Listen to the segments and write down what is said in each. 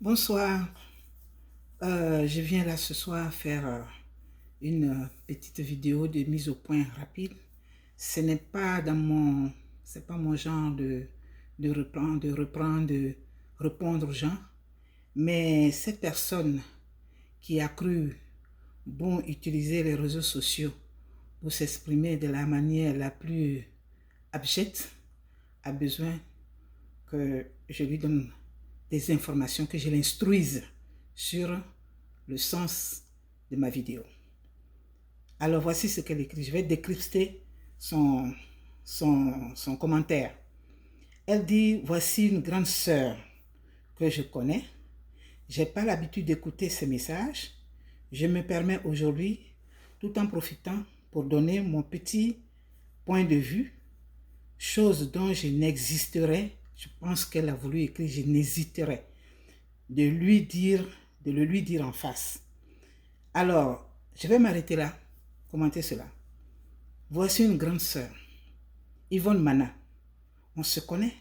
Bonsoir. Je viens là ce soir faire une petite vidéo de mise au point rapide. Ce n'est pas c'est pas mon genre de répondre aux gens. Mais cette personne qui a cru bon utiliser les réseaux sociaux pour s'exprimer de la manière la plus abjecte a besoin que je lui donne des informations, que je l'instruise sur le sens de ma vidéo. Alors voici ce qu'elle écrit. Je vais décrypter son commentaire. Elle dit, voici une grande sœur que je connais. Je n'ai pas l'habitude d'écouter ces messages. Je me permets aujourd'hui, tout en profitant pour donner mon petit point de vue, chose dont je n'existerais, je pense qu'elle a voulu écrire, je n'hésiterais de le lui dire en face. Alors, je vais m'arrêter là, commenter cela. Voici une grande sœur, Yvonne Mana. On se connaît.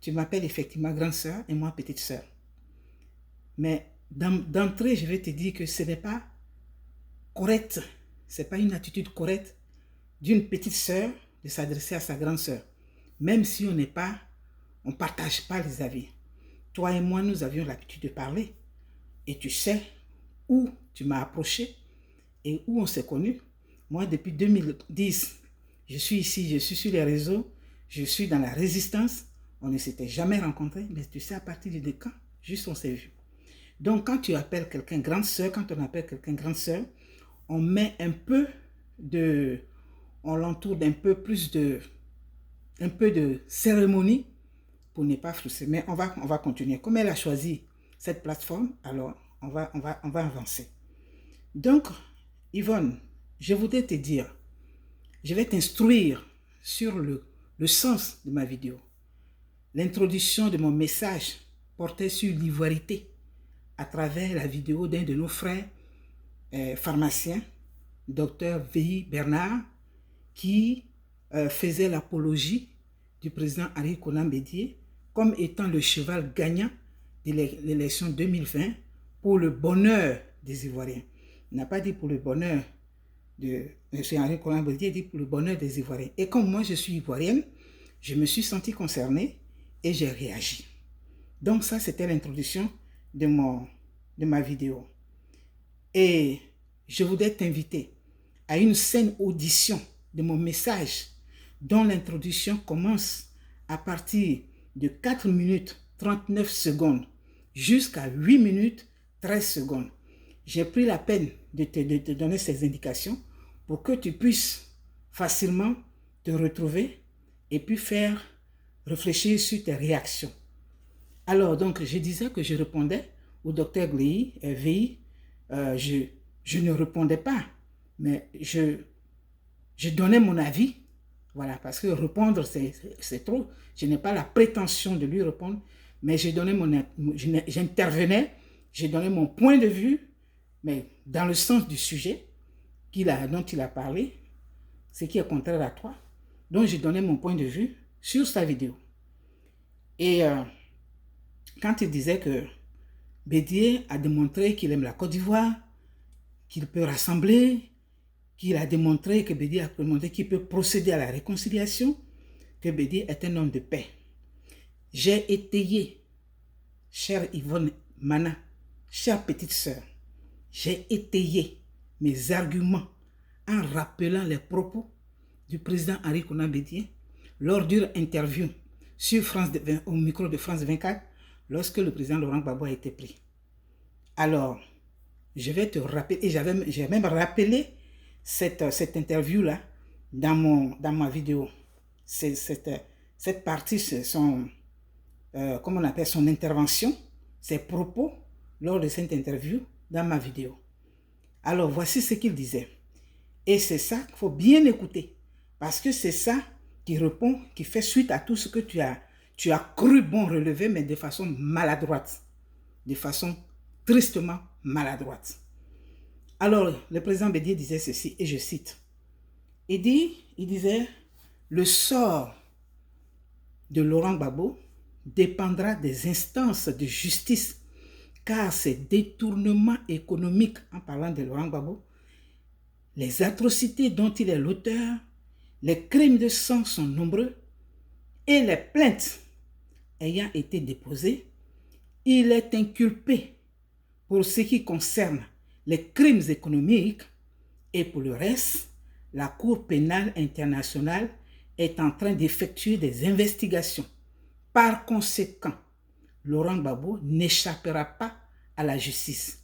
Tu m'appelles effectivement grande sœur et moi petite sœur. Mais d'entrée, je vais te dire que ce n'est pas correct, ce n'est pas une attitude correcte d'une petite sœur de s'adresser à sa grande sœur. Même si on ne partage pas les avis. Toi et moi, nous avions l'habitude de parler. Et tu sais où tu m'as approché et où on s'est connus. Moi, depuis 2010, je suis ici, je suis sur les réseaux, je suis dans la résistance. On ne s'était jamais rencontrés, mais tu sais, à partir du camp, juste on s'est vu. Donc, quand tu appelles quelqu'un grande sœur, quand on appelle quelqu'un grande sœur, on met on l'entoure d'un peu plus de cérémonie pour ne pas frustrer. Mais on va continuer. Comme elle a choisi cette plateforme, alors on va avancer. Donc, Yvonne, je voudrais te dire, je vais t'instruire sur le sens de ma vidéo. L'introduction de mon message portait sur l'ivoirité à travers la vidéo d'un de nos frères pharmaciens, Dr V.I. Bernard, qui faisait l'apologie du président Henri Konan Bédié comme étant le cheval gagnant de l'élection 2020 pour le bonheur des Ivoiriens. Il n'a pas dit pour le bonheur de M. Henri Konan Bédié, il dit pour le bonheur des Ivoiriens. Et comme moi je suis ivoirienne, je me suis sentie concernée et j'ai réagi. Donc ça, c'était l'introduction de ma vidéo. Et je voudrais t'inviter à une saine audition de mon message dont l'introduction commence à partir de 4 minutes 39 secondes jusqu'à 8 minutes 13 secondes. J'ai pris la peine de te donner ces indications pour que tu puisses facilement te retrouver et puis faire réfléchir sur tes réactions. Alors, donc, je disais que je répondais au docteur VI. Je ne répondais pas, mais je donnais mon avis. Voilà, parce que répondre, c'est trop. Je n'ai pas la prétention de lui répondre, mais j'intervenais, je donnais mon point de vue, mais dans le sens du sujet dont il a parlé, ce qui est contraire à toi. Donc, je donnais mon point de vue sur sa vidéo. Et quand il disait que Bédié a démontré qu'il aime la Côte d'Ivoire, qu'il peut rassembler, qu'il a démontré que Bédié a démontré qu'il peut procéder à la réconciliation, que Bédié est un homme de paix. J'ai étayé, chère Yvonne Mana, chère petite sœur, j'ai étayé mes arguments en rappelant les propos du président Henri Konan Bédié lors d'une interview au micro de France 24 lorsque le président Laurent Gbagbo a été pris. Alors, je vais te rappeler, et j'ai même rappelé cette interview-là dans ma vidéo. Cette partie, comment on appelle, son intervention, ses propos lors de cette interview dans ma vidéo. Alors, voici ce qu'il disait. Et c'est ça qu'il faut bien écouter, parce que c'est ça qui répond, qui fait suite à tout ce que tu as cru bon relever, mais de façon maladroite, de façon tristement maladroite. Alors, le président Bédié disait ceci, et je cite. Il disait, le sort de Laurent Gbagbo dépendra des instances de justice car ces détournements économiques, en parlant de Laurent Gbagbo, les atrocités dont il est l'auteur, les crimes de sang sont nombreux et les plaintes ayant été déposées, il est inculpé pour ce qui concerne les crimes économiques et pour le reste, la Cour pénale internationale est en train d'effectuer des investigations. Par conséquent, Laurent Gbagbo n'échappera pas à la justice.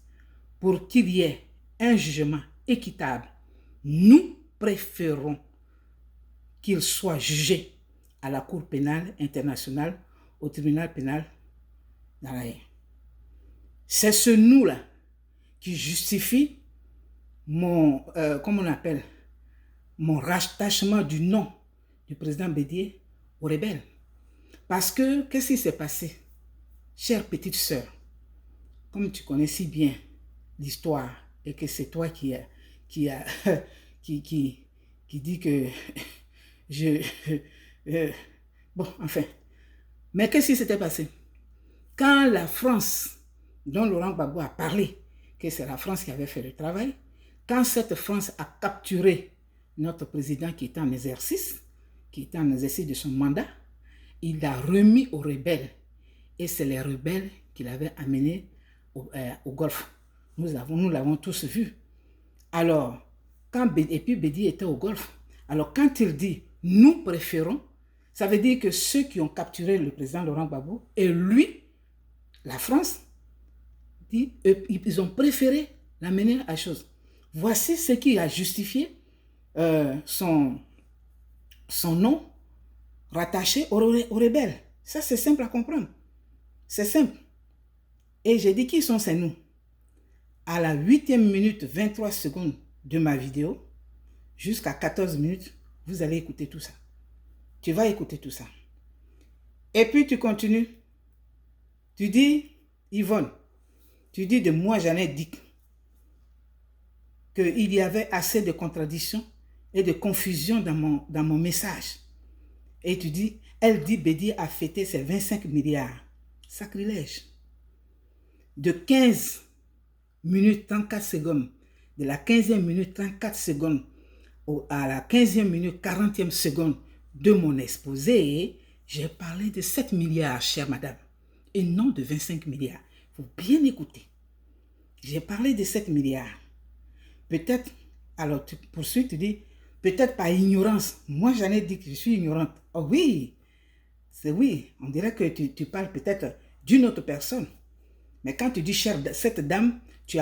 Pour qu'il y ait un jugement équitable, nous préférons qu'il soit jugé à la Cour pénale internationale, au tribunal pénal dans la haie. C'est ce nous-là qui justifie mon, comment on appelle, mon rattachement du nom du président Bédié aux rebelles. Parce que, qu'est-ce qui s'est passé? Chère petite sœur, comme tu connais si bien l'histoire et que c'est toi qui dit que bon, enfin. Mais qu'est-ce qui s'était passé? Quand la France, dont Laurent Gbagbo a parlé, que c'est la France qui avait fait le travail, quand cette France a capturé notre président qui était en exercice, de son mandat, il l'a remis aux rebelles. Et c'est les rebelles qui l'avaient amené au Golfe. Nous l'avons tous vu. Alors, et puis Bédié était au Golfe. Alors, quand il dit « nous préférons », ça veut dire que ceux qui ont capturé le président Laurent Gbagbo et lui, la France, ils ont préféré l'amener à chose. Voici ce qui a justifié son nom rattaché aux rebelles. Ça, c'est simple à comprendre. C'est simple. Et j'ai dit qui sont ces nous? À la 8e minute 23 secondes de ma vidéo, jusqu'à 14 minutes, vous allez écouter tout ça. Tu vas écouter tout ça. Et puis tu continues. Tu dis, Yvonne, tu dis de moi, Jeannette Dick, qu'il y avait assez de contradictions et de confusion dans mon message. Et tu dis, elle dit Bédié a fêté ses 25 milliards. Sacrilège. De 15 minutes 34 secondes, de la 15e minute 34 secondes à la 15e minute 40e seconde de mon exposé, j'ai parlé de 7 milliards, chère madame, et non de 25 milliards. Il faut bien écouter. J'ai parlé de 7 milliards. Peut-être, alors tu poursuis, tu dis, peut-être par ignorance. Moi, j'en ai dit que je suis ignorante. Oh oui, c'est oui. On dirait que tu parles peut-être d'une autre personne. Mais quand tu dis, chère, cette dame, tu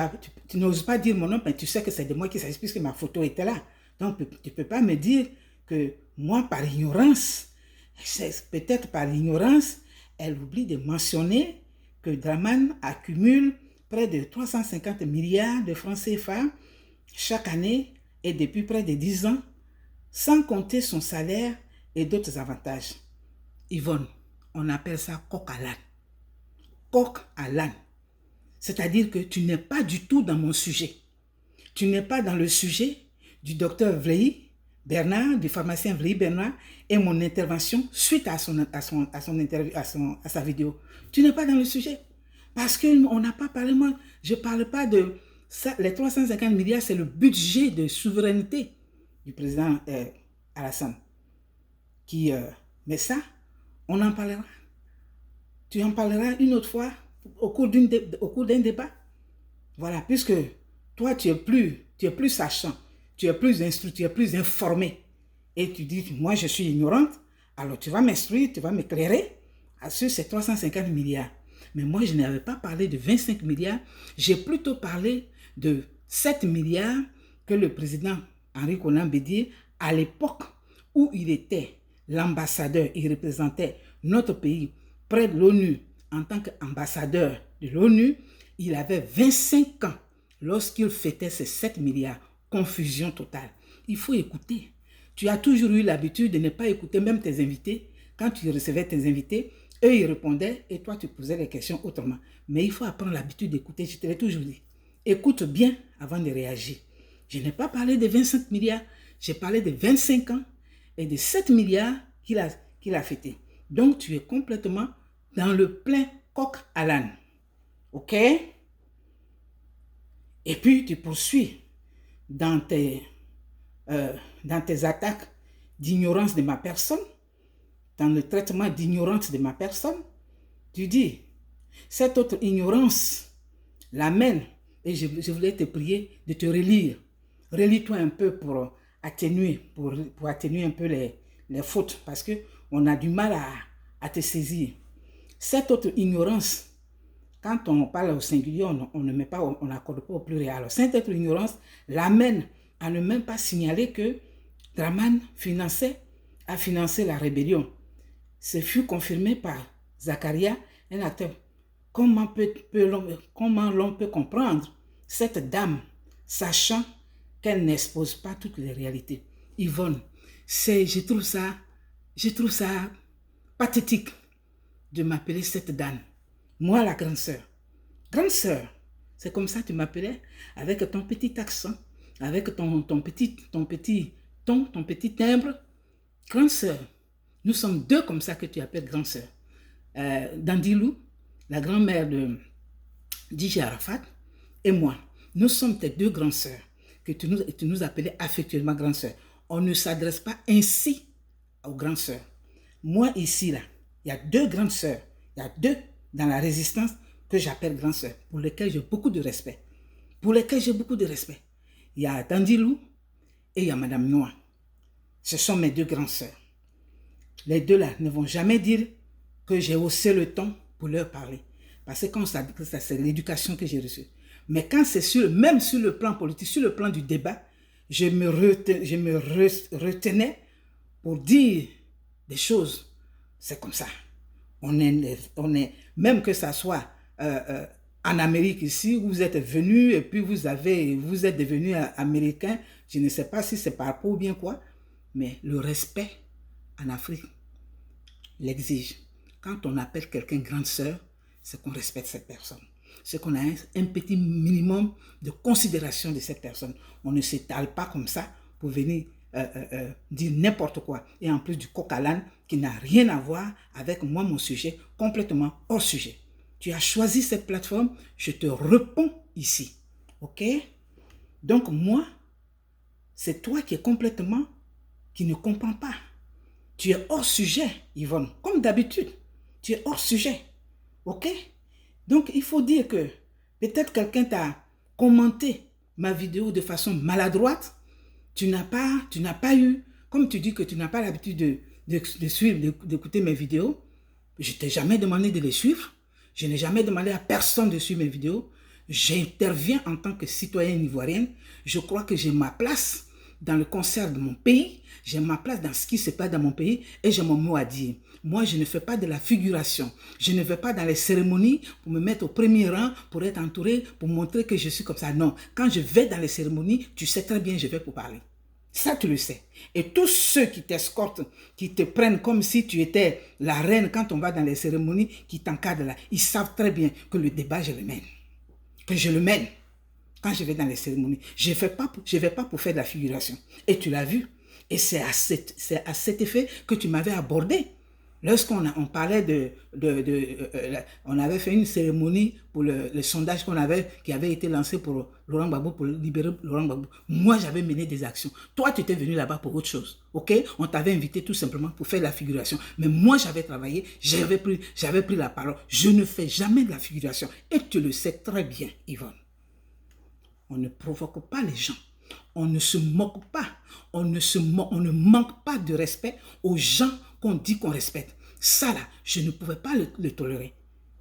n'oses pas dire mon nom, mais tu sais que c'est de moi qui s'agit puisque ma photo était là. Donc, tu ne peux pas me dire que moi, par ignorance, peut-être par ignorance, elle oublie de mentionner que Draman accumule près de 350 milliards de francs CFA chaque année et depuis près de 10 ans, sans compter son salaire et d'autres avantages. Yvonne, on appelle ça coq à l'âne. Coq à l'âne. C'est-à-dire que tu n'es pas du tout dans mon sujet. Tu n'es pas dans le sujet du docteur Vlehi Bernard, du pharmacien Vlehi Bernard, et mon intervention suite à sa vidéo. Tu n'es pas dans le sujet. Parce qu'on n'a pas parlé, moi, je ne parle pas de ça. Les 350 milliards, c'est le budget de souveraineté du président Alassane. Mais ça, on en parlera. Tu en parleras une autre fois au cours d'un débat. Voilà, puisque toi, tu es plus sachant, tu es plus instruit, tu es plus informé. Et tu dis, moi, je suis ignorante, alors tu vas m'instruire, tu vas m'éclairer sur ces 350 milliards. Mais moi, je n'avais pas parlé de 25 milliards, j'ai plutôt parlé de 7 milliards que le président Henri Konan Bédié, à l'époque où il était l'ambassadeur, il représentait notre pays près de l'ONU en tant qu'ambassadeur de l'ONU, il avait 25 ans lorsqu'il fêtait ces 7 milliards. Confusion totale. Il faut écouter. Tu as toujours eu l'habitude de ne pas écouter même tes invités. Quand tu recevais tes invités, eux ils répondaient et toi tu posais les questions autrement. Mais il faut apprendre l'habitude d'écouter. Je te l'ai toujours dit. Écoute bien avant de réagir. Je n'ai pas parlé de 25 milliards. J'ai parlé de 25 ans et de 7 milliards qu'il a fêté. Donc tu es complètement dans le plein coq à l'âne. OK? Et puis, tu poursuis dans tes attaques d'ignorance de ma personne, dans le traitement d'ignorance de ma personne. Tu dis, cette autre ignorance l'amène, et je voulais te prier de te relire. Relis-toi un peu pour atténuer un peu les fautes, parce qu'on a du mal à te saisir. Cette autre ignorance, quand on parle au singulier, on ne met pas, on n'accorde pas au pluriel. Alors, cette autre ignorance l'amène à ne même pas signaler que Draman a financé la rébellion. Ce fut confirmé par Zakaria, un acteur. Comment l'on peut comprendre cette dame, sachant qu'elle n'expose pas toutes les réalités? Yvonne, je trouve ça pathétique de m'appeler cette dame. Moi, la grande sœur. Grande sœur, c'est comme ça que tu m'appelais, avec ton petit accent, avec ton petit ton, ton petit timbre. Grande sœur. Nous sommes deux comme ça que tu appelles grande sœur. Dandilou, la grand-mère de DJ Arafat, et moi, nous sommes tes deux grandes sœurs que tu nous appelais affectueusement grande sœur. On ne s'adresse pas ainsi aux grandes sœurs. Moi, ici, là, il y a deux grandes sœurs. Il y a deux dans la résistance que j'appelle grandes sœurs, pour lesquelles j'ai beaucoup de respect. Il y a Dandilou et il y a Madame Noah. Ce sont mes deux grandes sœurs. Les deux là ne vont jamais dire que j'ai haussé le ton pour leur parler. Parce que quand ça c'est l'éducation que j'ai reçue. Mais quand c'est même sur le plan politique, sur le plan du débat, je me retenais pour dire des choses. C'est comme ça. On est, même que ça soit en Amérique ici, où vous êtes venu et puis vous êtes devenu américain, je ne sais pas si c'est par rapport ou bien quoi, mais le respect en Afrique l'exige. Quand on appelle quelqu'un grande sœur, c'est qu'on respecte cette personne. C'est qu'on a un petit minimum de considération de cette personne. On ne s'étale pas comme ça pour venir dire n'importe quoi. Et en plus du coq à l'âne qui n'a rien à voir avec moi, mon sujet, complètement hors sujet. Tu as choisi cette plateforme, je te réponds ici. OK? Donc moi, c'est toi qui ne comprends pas. Tu es hors sujet, Yvonne, comme d'habitude. Tu es hors sujet. OK? Donc, il faut dire que peut-être quelqu'un t'a commenté ma vidéo de façon maladroite. Tu n'as pas eu, comme tu dis que tu n'as pas l'habitude de suivre, d'écouter mes vidéos. Je ne t'ai jamais demandé de les suivre. Je n'ai jamais demandé à personne de suivre mes vidéos. J'interviens en tant que citoyenne ivoirienne. Je crois que j'ai ma place dans le concert de mon pays, j'ai ma place dans ce qui se passe dans mon pays et j'ai mon mot à dire. Moi, je ne fais pas de la figuration. Je ne vais pas dans les cérémonies pour me mettre au premier rang, pour être entouré, pour montrer que je suis comme ça. Non, quand je vais dans les cérémonies, tu sais très bien, je vais pour parler. Ça, tu le sais. Et tous ceux qui t'escortent, qui te prennent comme si tu étais la reine quand on va dans les cérémonies, qui t'encadrent là, ils savent très bien que le débat, je le mène. Que je le mène. Quand je vais dans les cérémonies, je ne vais pas pour faire de la figuration. Et tu l'as vu. Et c'est à cet effet que tu m'avais abordé. Lorsqu'on parlait on avait fait une cérémonie pour le sondage qui avait été lancé pour Laurent Gbagbo, pour libérer Laurent Gbagbo. Moi, j'avais mené des actions. Toi, tu étais venu là-bas pour autre chose. OK? On t'avait invité tout simplement pour faire de la figuration. Mais moi, j'avais travaillé, j'avais pris la parole. Je ne fais jamais de la figuration. Et tu le sais très bien, Yvonne. On ne provoque pas les gens. On ne se moque pas. On ne manque pas de respect aux gens qu'on dit qu'on respecte. Ça là, je ne pouvais pas le tolérer.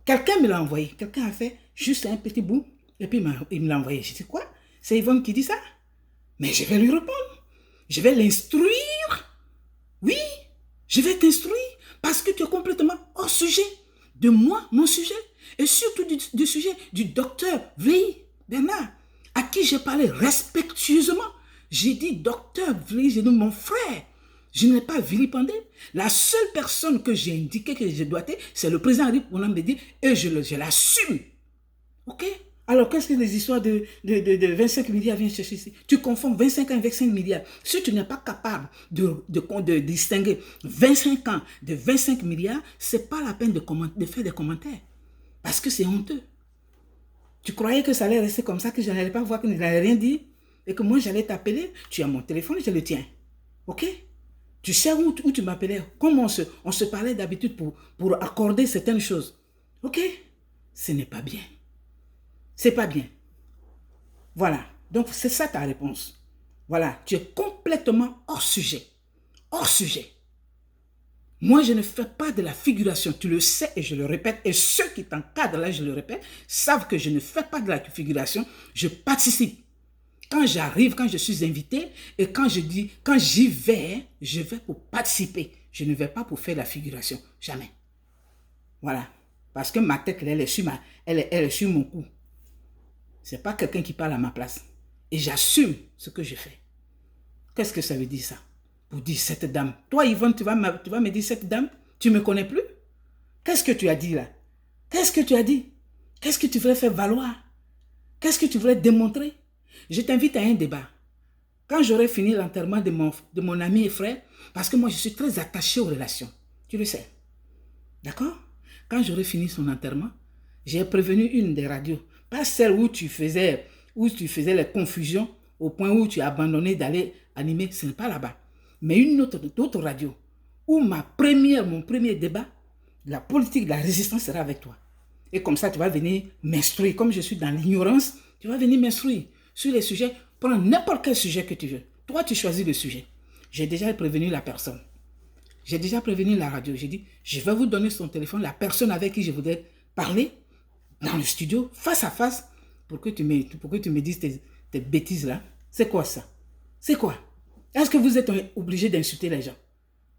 Quelqu'un me l'a envoyé. Quelqu'un a fait juste un petit bout et puis il me l'a envoyé. Je dis quoi? C'est Yvonne qui dit ça? Mais je vais lui répondre. Je vais l'instruire. Oui, je vais t'instruire parce que tu es complètement hors sujet de moi, mon sujet. Et surtout du sujet du docteur Vleyi Bernard, à qui j'ai parlé respectueusement. J'ai dit, docteur Vleyi, j'ai dit, mon frère, je ne l'ai pas vilipendé. La seule personne que j'ai indiqué que je dois être, c'est le président Henri Konan Bédié, et je l'assume. OK? Alors, qu'est-ce que les histoires de 25 milliards viennent chercher ici? Tu confonds 25 ans avec 5 milliards. Si tu n'es pas capable de distinguer 25 ans de 25 milliards, ce n'est pas la peine de faire des commentaires. Parce que c'est honteux. Tu croyais que ça allait rester comme ça, que je n'allais pas voir, que je n'allais rien dire et que moi j'allais t'appeler? Tu as mon téléphone, je le tiens. Ok? Tu sais où tu m'appelais? Comment on se parlait d'habitude pour accorder certaines choses. Ok? Ce n'est pas bien. C'est pas bien. Voilà. Donc, c'est ça ta réponse. Voilà. Tu es complètement hors sujet. Hors sujet. Moi, je ne fais pas de la figuration. Tu le sais et je le répète. Et ceux qui t'encadrent là, je le répète, savent que je ne fais pas de la figuration. Je participe. Quand j'arrive, quand je suis invité et quand j'y vais, je vais pour participer. Je ne vais pas pour faire la figuration. Jamais. Voilà. Parce que ma tête, elle est sur mon cou. Ce n'est pas quelqu'un qui parle à ma place. Et j'assume ce que je fais. Qu'est-ce que ça veut dire ça? Pour dire cette dame. Toi, Yvonne, tu vas me dire cette dame? Tu ne me connais plus? Qu'est-ce que tu as dit là? Qu'est-ce que tu as dit? Qu'est-ce que tu voulais faire valoir? Qu'est-ce que tu voulais démontrer? Je t'invite à un débat. Quand j'aurai fini l'enterrement de mon ami et frère, parce que moi, je suis très attaché aux relations. Tu le sais. D'accord? Quand j'aurai fini son enterrement, j'ai prévenu une des radios. Pas celle où tu faisais les confusions au point où tu as abandonné d'aller animer. Ce n'est pas là-bas. Mais une autre radio où mon premier débat, la politique de la résistance sera avec toi. Et comme ça, tu vas venir m'instruire. Comme je suis dans l'ignorance, tu vas venir m'instruire sur les sujets. Prends n'importe quel sujet que tu veux. Toi, tu choisis le sujet. J'ai déjà prévenu la personne. J'ai déjà prévenu la radio. J'ai dit, je vais vous donner son téléphone, la personne avec qui je voudrais parler dans le studio, face à face, pour que tu me dises tes bêtises là. C'est quoi ça? C'est quoi? Est-ce que vous êtes obligé d'insulter les gens?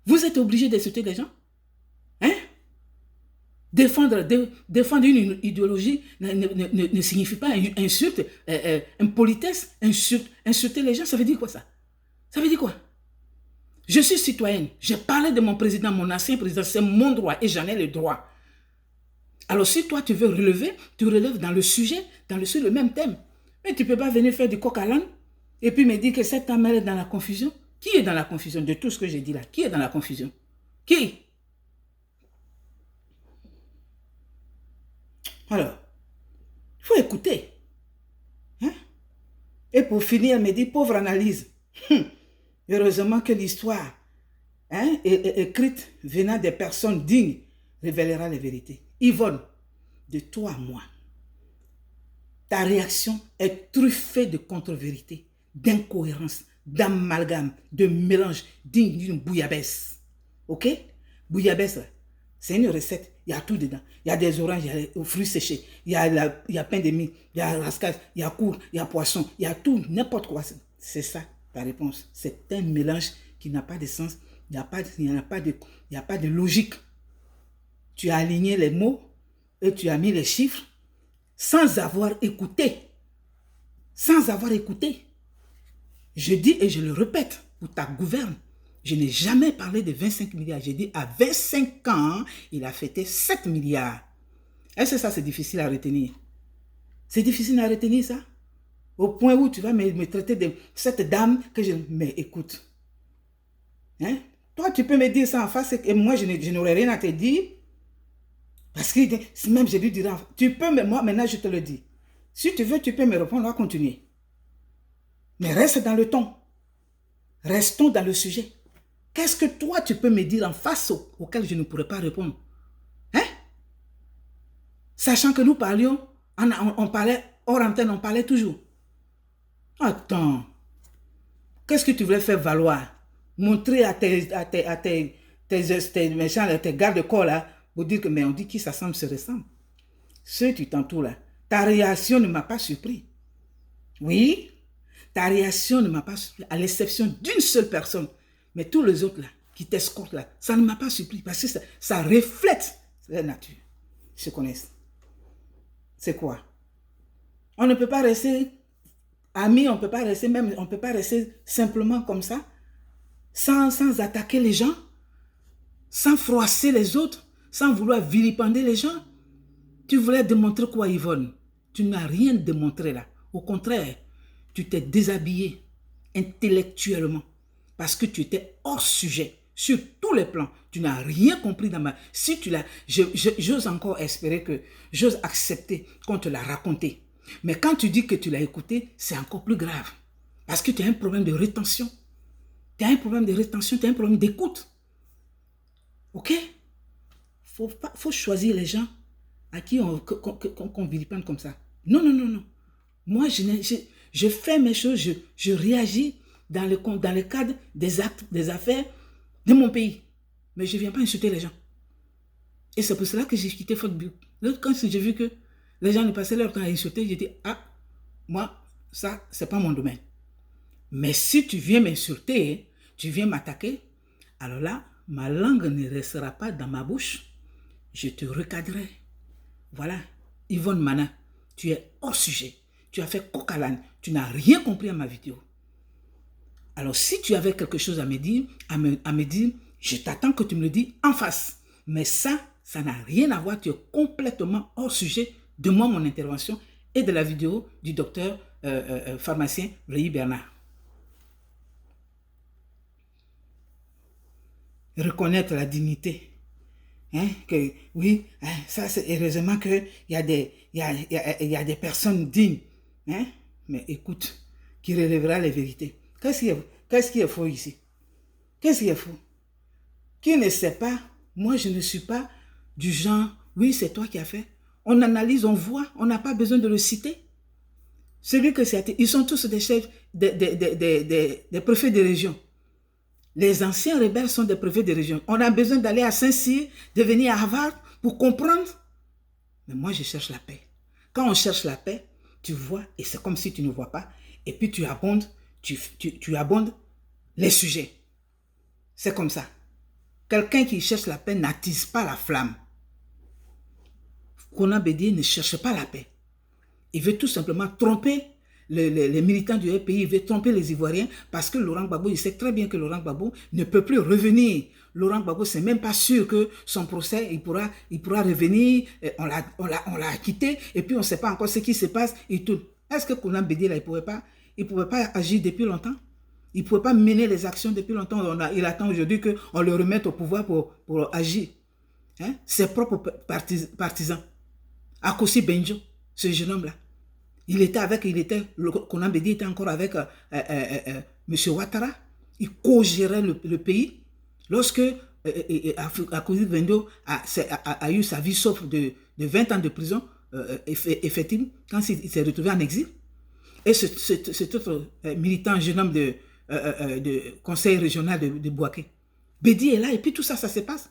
Vous êtes obligé d'insulter les gens? Hein? Défendre une idéologie ne signifie pas insulte, impolitesse, insulter les gens. Ça veut dire quoi ça? Ça veut dire quoi? Je suis citoyenne. J'ai parlé de mon président, mon ancien président. C'est mon droit et j'en ai le droit. Alors si toi tu veux relever, tu relèves dans le sujet, sur le même thème. Mais tu ne peux pas venir faire du coq à l'âne et puis me dire que cette femme est dans la confusion. Qui est dans la confusion de tout ce que j'ai dit là? Qui est dans la confusion? Qui? Alors, il faut écouter. Hein? Et pour finir, elle me dit, pauvre analyse. Heureusement que l'histoire écrite venant des personnes dignes révélera les vérités. Yvonne, de toi à moi, ta réaction est truffée de contre-vérités, d'incohérences, d'amalgames, de mélange digne d'une bouillabaisse. Ok? Bouillabaisse, c'est une recette, il y a tout dedans. Il y a des oranges, il y a des fruits séchés, il y a pain de mie, il y a rascasse, il y a cour, il y a poisson, il y a tout, n'importe quoi. C'est ça ta réponse. C'est un mélange qui n'a pas de sens, il n'y a pas de logique. Tu as aligné les mots et tu as mis les chiffres sans avoir écouté. Sans avoir écouté. Je dis et je le répète pour ta gouverne. Je n'ai jamais parlé de 25 milliards. J'ai dit à 25 ans, il a fêté 7 milliards. Est-ce que ça c'est difficile à retenir? C'est difficile à retenir ça? Au point où tu vas me traiter de cette dame que je... Mais écoute. Hein? Toi, tu peux me dire ça en face et moi, je n'aurais rien à te dire. Parce que même je lui dirai, tu peux, mais moi maintenant je te le dis. Si tu veux, tu peux me répondre, on va continuer. Mais reste dans le ton. Restons dans le sujet. Qu'est-ce que toi tu peux me dire en face auquel je ne pourrais pas répondre? Hein? Sachant que nous parlions, on parlait hors antenne, on parlait toujours. Attends. Qu'est-ce que tu voulais faire valoir? Montrer à tes gardes-corps là, pour dire que, mais on dit qui s'assemble se ressemble. Ceux qui t'entourent là, ta réaction ne m'a pas surpris. Oui, ta réaction ne m'a pas surpris, à l'exception d'une seule personne. Mais tous les autres là, qui t'escortent là, ça ne m'a pas surpris parce que ça reflète la nature. Ils se connaissent. C'est quoi? On ne peut pas rester amis, on ne peut pas rester simplement comme ça, sans attaquer les gens, sans froisser les autres, sans vouloir vilipender les gens. Tu voulais démontrer quoi, Yvonne? Tu n'as rien démontré là. Au contraire, tu t'es déshabillé intellectuellement parce que tu étais hors sujet sur tous les plans. Tu n'as rien compris dans ma... Si tu l'as... J'ose encore espérer que... J'ose accepter qu'on te l'a raconté. Mais quand tu dis que tu l'as écouté, c'est encore plus grave. Parce que tu as un problème de rétention. Tu as un problème de rétention, tu as un problème d'écoute. Ok? Faut choisir les gens à qui qu'on vilipende comme ça. Non, non, non, non. Moi, je fais mes choses, je réagis dans le cadre des actes, des affaires de mon pays. Mais je ne viens pas insulter les gens. Et c'est pour cela que j'ai quitté Fogbu. Quand j'ai vu que les gens ne passaient leur temps à insulter, j'ai dit, ah, moi, ça, c'est pas mon domaine. Mais si tu viens m'insulter, tu viens m'attaquer, alors là, ma langue ne restera pas dans ma bouche. Je te recadrerai. Voilà, Yvonne Mana, tu es hors sujet. Tu as fait coq à l'âne. Tu n'as rien compris à ma vidéo. Alors, si tu avais quelque chose à me dire, je t'attends que tu me le dis en face. Mais ça n'a rien à voir. Tu es complètement hors sujet de moi, mon intervention et de la vidéo du docteur pharmacien Réi Bernard. Reconnaître la dignité. Hein, que, oui, hein, ça c'est heureusement qu'il y a des personnes dignes. Hein? Mais écoute, qui relèvera les vérités. Qu'est-ce qui est faux ici? Qu'est-ce qui est faux? Qui ne sait pas? Moi, je ne suis pas du genre, oui, c'est toi qui as fait. On analyse, on voit, on n'a pas besoin de le citer. Celui que c'est, ils sont tous des chefs, des préfets de région. Les anciens rebelles sont des préfets de région. On a besoin d'aller à Saint-Cyr, de venir à Harvard pour comprendre. Mais moi, je cherche la paix. Quand on cherche la paix, tu vois, et c'est comme si tu ne vois pas, et puis tu abondes, tu abondes les sujets. C'est comme ça. Quelqu'un qui cherche la paix n'attise pas la flamme. Konan Bédié ne cherche pas la paix. Il veut tout simplement tromper les militants du RPI, il veut tromper les Ivoiriens parce que Laurent Gbagbo, il sait très bien que Laurent Gbagbo ne peut plus revenir. Laurent Gbagbo, c'est même pas sûr que son procès, il pourra revenir. On l'a acquitté et puis on ne sait pas encore ce qui se passe et tout. Est-ce que Konan Bédié, là, il ne pouvait pas agir depuis longtemps? Il ne pouvait pas mener les actions depuis longtemps. Il attend aujourd'hui qu'on le remette au pouvoir pour agir. Hein? Ses propres partisans. Akossi Benjo, ce jeune homme-là. Konan Bédié était encore avec M. Ouattara. Il co-gérait le pays. Lorsque Akossi Benjo a eu sa vie sauf de 20 ans de prison effective, quand il s'est retrouvé en exil. Et cet autre militant, jeune homme de conseil régional de Bouaké. Bédié est là et puis tout ça, ça se passe.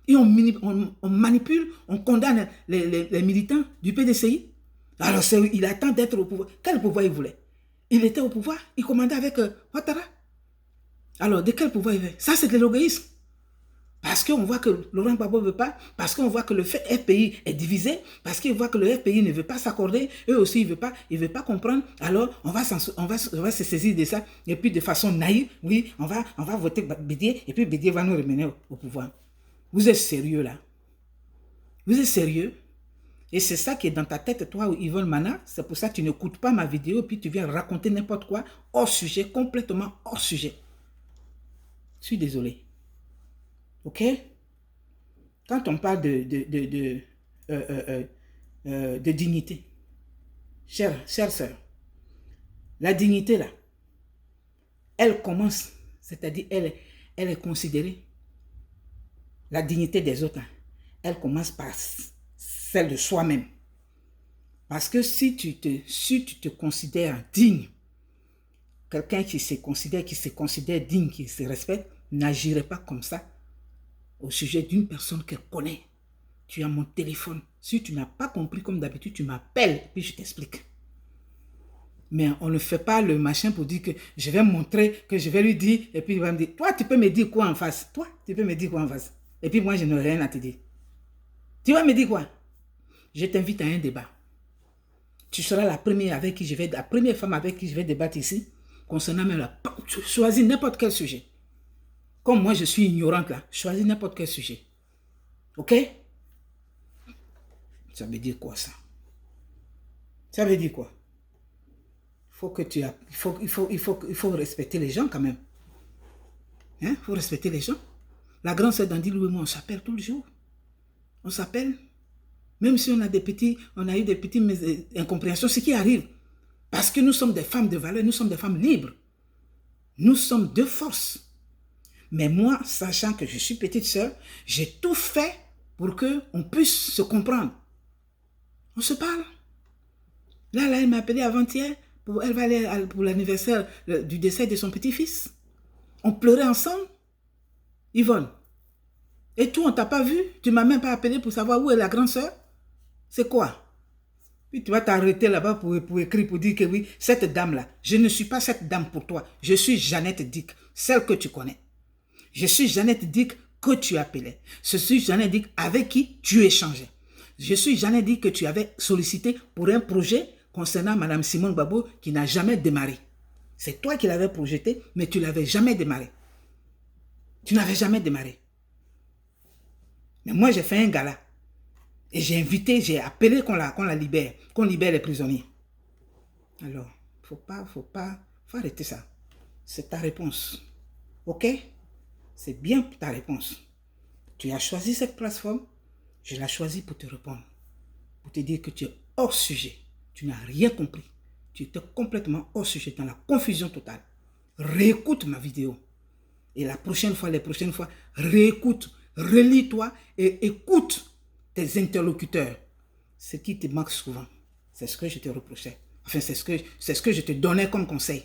Et on manipule, on condamne les militants du PDCI. Alors il attend d'être au pouvoir. Quel pouvoir il voulait? Il était au pouvoir, il commandait avec Ouattara. Alors de quel pouvoir il veut? Ça c'est de l'égoïsme. Parce qu'on voit que Laurent Gbagbo ne veut pas, parce qu'on voit que le FPI est divisé, parce qu'il voit que le FPI ne veut pas s'accorder, eux aussi ils ne veulent pas comprendre, alors on va se saisir de ça, et puis de façon naïve, oui, on va voter Bédié, et puis Bédié va nous remener au pouvoir. Vous êtes sérieux là? Vous êtes sérieux? Et c'est ça qui est dans ta tête, toi, Yvonne Mana, c'est pour ça que tu n'écoutes pas ma vidéo, puis tu viens raconter n'importe quoi, hors sujet, complètement hors sujet. Je suis désolé. Ok? Quand on parle de dignité, chère sœur, la dignité là, elle commence, c'est-à-dire elle est considérée, la dignité des autres, elle commence par celle de soi-même. Parce que si tu te considères digne, quelqu'un qui se considère digne, qui se respecte, n'agirait pas comme ça au sujet d'une personne qu'elle connaît. Tu as mon téléphone. Si tu n'as pas compris comme d'habitude, tu m'appelles, puis je t'explique. Mais on ne fait pas le machin pour dire que je vais montrer, que je vais lui dire, et puis il va me dire, toi, tu peux me dire quoi en face? Toi, tu peux me dire quoi en face? Et puis moi, je n'ai rien à te dire. Tu vas me dire quoi? Je t'invite à un débat. Tu seras la première femme avec qui je vais débattre ici, concernant même choisis n'importe quel sujet. Comme moi, je suis ignorante là, choisis n'importe quel sujet. Ok? Ça veut dire quoi ça? Ça veut dire quoi? Il faut respecter les gens quand même. Il faut respecter les gens. La grande sœur d'Andy Louis, moi, on s'appelle tout le jour. On s'appelle. Même si on a eu des petites incompréhensions, ce qui arrive. Parce que nous sommes des femmes de valeur, nous sommes des femmes libres. Nous sommes de force. Mais moi, sachant que je suis petite sœur, j'ai tout fait pour qu'on puisse se comprendre. On se parle. Là, elle m'a appelé avant-hier. Elle va aller pour l'anniversaire du décès de son petit-fils. On pleurait ensemble. Yvonne. Et toi, on ne t'a pas vu? Tu ne m'as même pas appelé pour savoir où est la grande sœur? C'est quoi? Puis tu vas t'arrêter là-bas pour écrire, pour dire que oui, cette dame-là, je ne suis pas cette dame pour toi. Je suis Jeannette Dick, celle que tu connais. Je suis Jeannette Dick que tu appelais. Je suis Jeannette Dick avec qui tu échangeais. Je suis Jeannette Dick que tu avais sollicité pour un projet concernant Mme Simone Gbagbo qui n'a jamais démarré. C'est toi qui l'avais projeté, mais tu ne l'avais jamais démarré. Tu n'avais jamais démarré. Mais moi, j'ai fait un gala. Et j'ai invité, j'ai appelé qu'on la libère, qu'on libère les prisonniers. Alors, faut arrêter ça. C'est ta réponse. Ok? C'est bien ta réponse. Tu as choisi cette plateforme, je l'ai choisie pour te répondre. Pour te dire que tu es hors sujet. Tu n'as rien compris. Tu étais complètement hors sujet, dans la confusion totale. Réécoute ma vidéo. Et les prochaines fois, réécoute, relis-toi et écoute tes interlocuteurs. Ce qui te manque souvent, c'est ce que je te reprochais. Enfin, c'est ce que je te donnais comme conseil.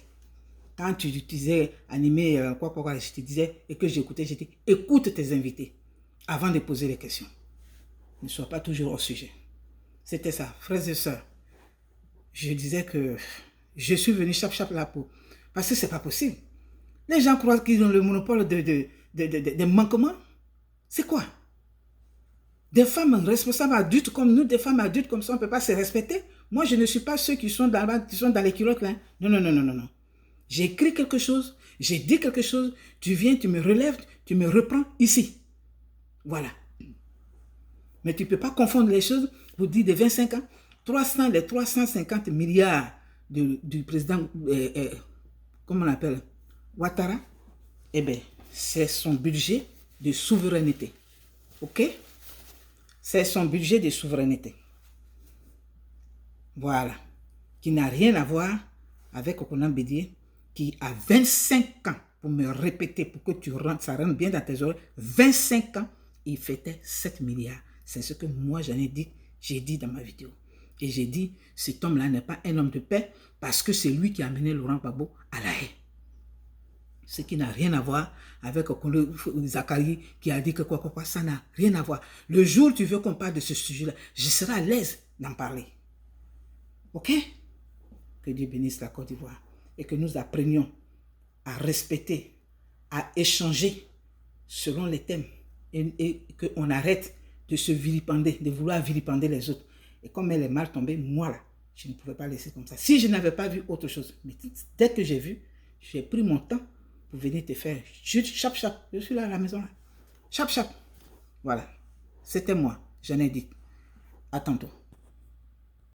Quand tu disais animer, je te disais, et que j'écoutais, je dis, écoute tes invités avant de poser les questions. Ne sois pas toujours au sujet. C'était ça, frères et sœurs. Je disais que je suis venu chap là pour... Parce que c'est pas possible. Les gens croient qu'ils ont le monopole des manquements. C'est quoi? Des femmes responsables adultes comme nous, des femmes adultes comme ça, on ne peut pas se respecter. Moi, je ne suis pas ceux qui sont dans les culottes là. Non. J'ai écrit quelque chose, j'ai dit quelque chose, tu viens, tu me relèves, tu me reprends ici. Voilà. Mais tu ne peux pas confondre les choses pour dire de 25 ans, les 350 milliards du président, comment on appelle, Ouattara, eh bien, c'est son budget de souveraineté. Ok? C'est son budget de souveraineté. Voilà. Qui n'a rien à voir avec Okona Bédié, qui a 25 ans, pour me répéter, pour que ça rentre bien dans tes oreilles, 25 ans, il fêtait 7 milliards. C'est ce que moi j'ai dit dans ma vidéo. Et j'ai dit, cet homme-là n'est pas un homme de paix parce que c'est lui qui a amené Laurent Gbagbo à la haie. Ce qui n'a rien à voir avec Zakari qui a dit que quoi, ça n'a rien à voir. Le jour où tu veux qu'on parle de ce sujet-là, je serai à l'aise d'en parler. Ok? Que Dieu bénisse la Côte d'Ivoire et que nous apprenions à respecter, à échanger selon les thèmes et qu'on arrête de se vilipender, de vouloir vilipender les autres. Et comme elle est mal tombée, moi là, je ne pouvais pas laisser comme ça. Si je n'avais pas vu autre chose, mais dès que j'ai vu, j'ai pris mon temps pour venir te faire chap. Je suis là à la maison là. Chap. Voilà. C'était moi, Jeannette Dick. À tantôt.